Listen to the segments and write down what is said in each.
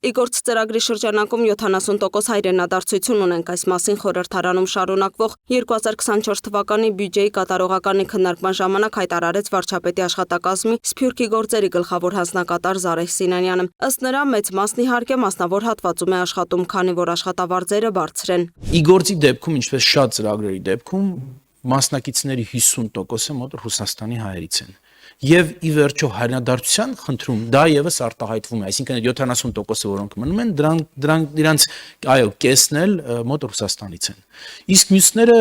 Իգործ ծրագրի շրջանակում 70% հայրենադարձություն ունենք, այս մասին խորհրդարանում շարունակվող 2024 թվականի բյուջեի կատարողականի քննարկման ժամանակ հայտարարեց վարչապետի աշխատակազմի Սփյուռքի գործերի գլխավոր հանձնակատար Զարեհ Սինանյանը։ Ըստ նրա, մեծ մասն իհարկե մասնավոր հատվածում է աշխատում, քանի որ աշխատավարձերը բարձր են։ Իգործի դեպքում, ինչպես շատ ծրագրերի դեպքում, մասնակիցների 50%-ը մոտ Ռուսաստանի հայերից են։ Եվ ի վերջո հայրենադարձության խնդրում դա եւս արտահայտվում է, այսինքն 70%-ը, որոնք մնում են, դրանք իրանց կեսն էլ մոտ Ռուսաստանից են։ Իսկ մյուսները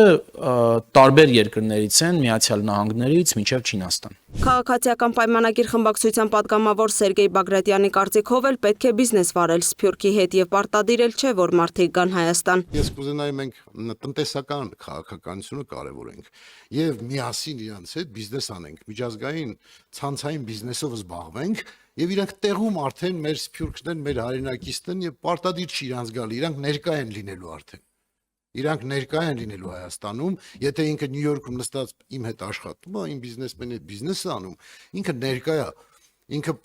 տարբեր երկրներից են, Միացյալ Նահանգներից մինչև Չինաստան։ Քաղաքացիական պայմանագիր խմբակցության պատգամավոր Սերգեյ Բագրատյանի կարծիքով էլ պետք է բիզնես վարել Սփյուռքի հետ եւ պարտադիրել չէ, որ մարդիկ գան Հայաստան։ Ես կուզենայի մենք տնտեսական քաղաքականությունը կարևորենք եւ միասին իրանց հետ բիզնես անենք, միջազգային ցանցային բիզնեսով զբաղվենք եւ իրանք տեղում արդեն մեր սփյուռքներն, մեր հայրենակիցներն եւ պարտադիր չի իրանց գալ, իրանք ներկա են լինելու արդեն։ Իրանք ներկա են լինելու Հայաստանում, եթե ինքը Նյու Յորքում նստած իմ հետ աշխատում է, իմ բիզնեսմենի հետ բիզնեսը անում, ինքը ներկա է, ինքը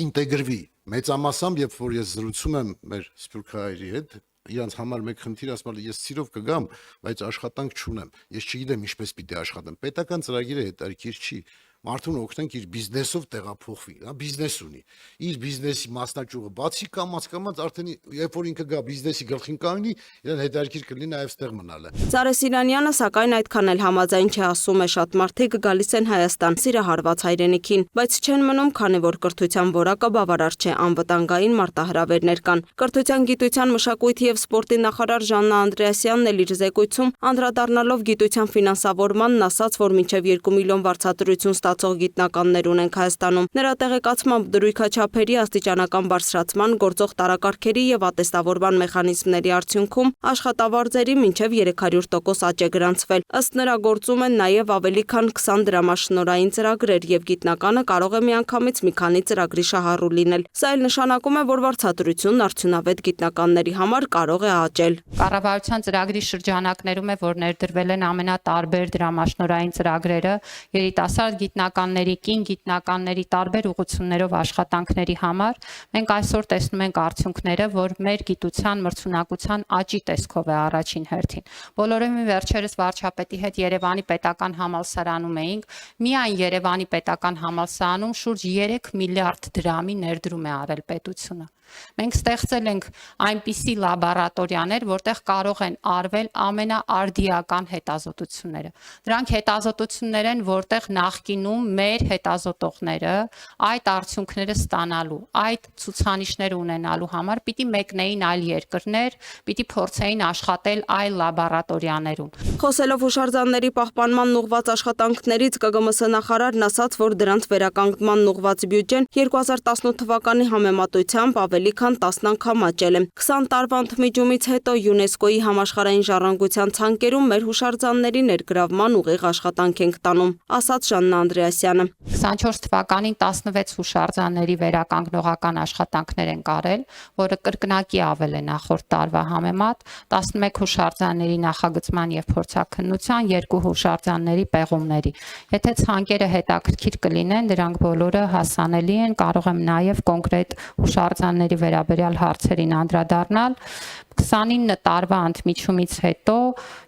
կինտեգրվի։ Մեծամասամբ, երբ որ ես զրուցում եմ մեր սփյուռքահայերի հետ, իրանց համար մեկ խնդիր ասում եմ, ես սիրով կգամ, բայց աշխատանք չունեմ։ Ես չգիտեմ ինչպես պիտի աշխատեմ։ Պետական ծրագիրը հետաքրքիր չի։ Մարդուն օգնենք իր բիզնեսով տեղափոխվի, նա բիզնես ունի։ Իր բիզնեսի մասնաճյուղը բացի կամած արդեն երբ որ ինքը գա բիզնեսի գլխին կանգնի, իրեն հետաքրքիր կլինի նաև ստեղ մնալը։ Զարեհ Սինանյանը սակայն այդքան էլ համաձայն չէ, ասում է, շատ մարդիկ գալիս են Հայաստան սիրահարված հայրենիքին, բայց չեն մնում, քանի որ կրթության որակը բավարար չէ, անվտանգային մարտահրավերներ կան։ Կրթության, գիտության, մշակույթի եւ սպորտի նախարար Ժաննա Անդրեասյանն էլ իր զեկույցում անդրադառնալով գիտության ֆինանսավորմանն ասաց, որ մինչև 2 միլիոն վարձատրություն ստացող գիտնականներ ունենք Հայաստանում։ Նրա տեղեկացմամբ դրույքաչափերի աստիճանական բարձրացման, գործող տարակարգերի եւ ատեստավորման մեխանիզմների արդյունքում աշխատավարձերի մինչև 300% աճ է գրանցվել։ Ըստ նրա գործում են նաեւ ավելի քան 20 դրամաշնորհային ծրագրեր եւ գիտնականը կարող է միանգամից մի քանի ծրագրի շահառու լինել։ Սա էլ նշանակում է, որ վարձատրությունն արդյունավետ գիտնականների համար կարող է աճել։ Կառավարության ծրագրի շրջանակներում է, որ ներդրվել են ամենատարբեր դրամաշնորհային ծրագրերը երիտասարդ գիտնականների, կին գիտնականների տարբեր ուղղություններով աշխատանքների համար։ Մենք այսօր տեսնում ենք արդյունքները, որ մեր գիտության մրցունակության աճի տեսքով է առաջին հերթին։ Բոլորովին վերջերս վարչապետի հետ Երևանի պետական համալսարանում էինք, միայն Երևանի պետական համալսարանում շուրջ 3 միլիարդ դրամի ներդրում է արել պետությունը։ Մենք ստեղծել ենք այնպիսի լաբորատորիաներ, որտեղ կարող են արվել ամենաարդիական հետազոտությունները։ Դրանք հետազոտություններ են, որտեղ նախկինում մեր հետազոտողները այդ արդյունքները ստանալու, այդ ցուցանիշները ունենալու համար պիտի մեկնեին այլ երկրներ, պիտի փորձեին աշխատել այլ լաբորատորիաներում։ Խոսելով հուշարձանների պահպանման ուղղված աշխատանքներից ԿԳՄՍ նախարարն ասաց, որ դրանց վերականգնման ուղղված բյուջեն 2018 թվականի համեմատությամբ ավելի քան 10 անգամ աճել է։ 20 տարվա ընդմիջումից հետո ՅՈՒՆԵՍԿՕ-ի համաշխարհային ժառանգության ցանկերում մեր հուշարձանների ներգրավման ուղիղ աշխատանք ենք տանում, ասաց Ժաննա Անդրեասյանը։ 24 թվականին 16 հուշարձանների վերականգնողական աշխատանքներ են արել, որը կրկնակի ավել է նախորդ տարվա համեմատ, 11 հուշարձանների նախագծման եւ փորձաքննության, 2 հուշարձանների պեղումների։ Եթե ցանկերը հետաքրքիր կլինեն, դրանք բոլորը հասանելի են, կարող եմ նաեւ կոնկրետ հուշարձանների վերաբերյալ հարցերին անդրադառնալ։ 29 տարվա ընդմիջումից հետո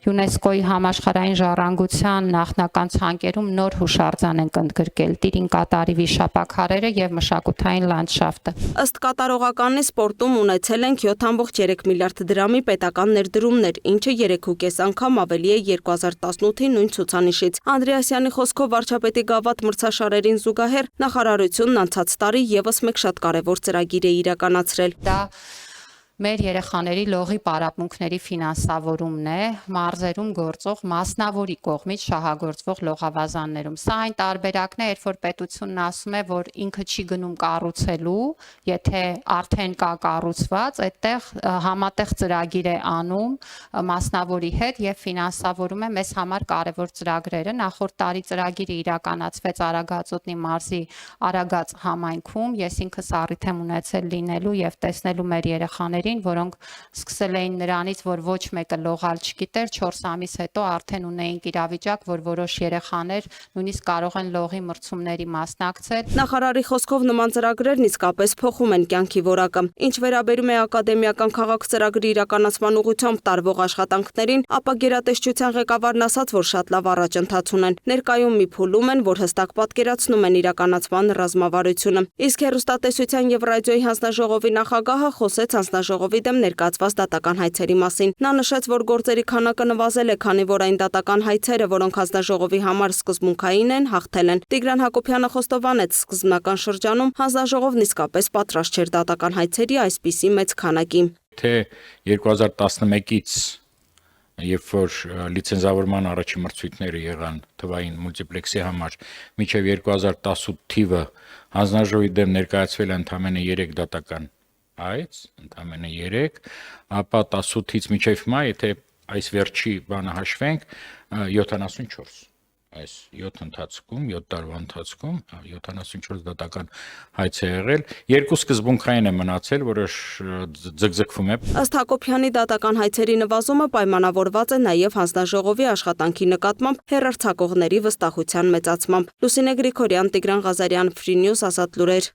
ՅՈՒՆԵՍԿՕ-ի համաշխարհային ժառանգության նախնական ցանկերում նոր հուշարձան են ընդգրկել Տիրին կատարի վիշապաքարերը եւ մշակութային լանդշաֆտը։ Ըստ կատարողականի սպորտում ունեցել ենք 7.3 միլիարդ դրամի պետական ներդրումներ, ինչը 3.5 անգամ ավելի է 2018-ի նույն ցուցանիշից։ Անդրեասյանի խոսքով վարչապետի գավաթ մրցաշարերին զուգահեռ նախարարությունն անցած տարի եւս մեկ շատ կարեւոր ծրագիր է իրականացրել։ Դա մեր երեխաների լողի պարապմունքների ֆինանսավորումն է մարզերում գործող մասնավորի կողմից շահագործվող լողավազաններում։ Սա այն տարբերակն է, երբ որ պետությունն ասում է, որ ինքը չի գնում կառուցելու, եթե արդեն կա կառուցված, այդտեղ համատեղ ծրագիր է անում մասնավորի հետ եւ ֆինանսավորում է մեզ համար կարևոր ծրագրերը։ Նախորդ տարի ծրագիրը իրականացվեց Արագածոտնի մարզի Արագած համայնքում։ Ես ինքս առիթ եմ ունեցել լինելու եւ տեսնելու մեր երեխաների ընկերներին, որոնք սկսել էին նրանից, որ ոչ մեկը լողալ չգիտեր, 4 ամիս հետո արդեն ունեինք իրավիճակ, որ որոշ երեխաներ նույնիսկ կարող են լողի մրցումների մասնակցել։ Նախարարի խոսքով նման ծրագրերն իսկապես փոխում են կյանքի որակը։ Ինչ վերաբերում է ակադեմիական քաղաք ծրագրի իրականացման ուղղությամբ տարվող աշխատանքներին, ապա գերատեսչության ղեկավարն ասաց, որ շատ լավ առաջընթաց ունեն։ Ներկայում մի փուլում են, որ հստակ պատկերացնում են իրականացման ռազմավարությունը։ Իսկ հեռուստատեսության եւ ռադիոյի հանձնաժողովի նախագահը խոսեց հանձնաժողովի դեմ ներկայացված դատական հայցերի մասին։ Նա նշեց, որ գործերի քանակը նվազել է, քանի որ այն դատական հայցերը, որոնք հանձնաժողովի համար սկզբունքային են, հաղթել են։ Տիգրան Հակոբյանը խոստովանեց, սկզբնական շրջանում հանձնաժողովն իսկապես պատրաստ չէր դատական հայցերի այսպիսի մեծ քանակի։ Թե 2011-ից երբ որ լիցենզավորման առաջին մրցույթները եղան թվային մուլտիպլեքսի համար, մինչև 2018 թիվը հանձնաժողովի դեմ ներկայացվել է ընդամենը 3 դատական այց, ընդամենը 3, ապա 18-ից մինչև հիմա, եթե այս վերջի բանը հաշվենք, 74 այս 7 ընթացքում, 7 տարվա ընթացքում 74 դատական հայց է եղել, 2 սկզբունքային է մնացել, որը ձգձգվում է։ Ըստ Հակոբյանի դատական հայցերի նվազումը պայմանավորված է նաև հանձնաժողովի աշխատանքի նկատմամբ հեռարձակողների վստահության մեծացմամբ։ Լուսինե Գրիգորյան, Տիգրան Ղազարյան, Free News, Ազատ լուրեր։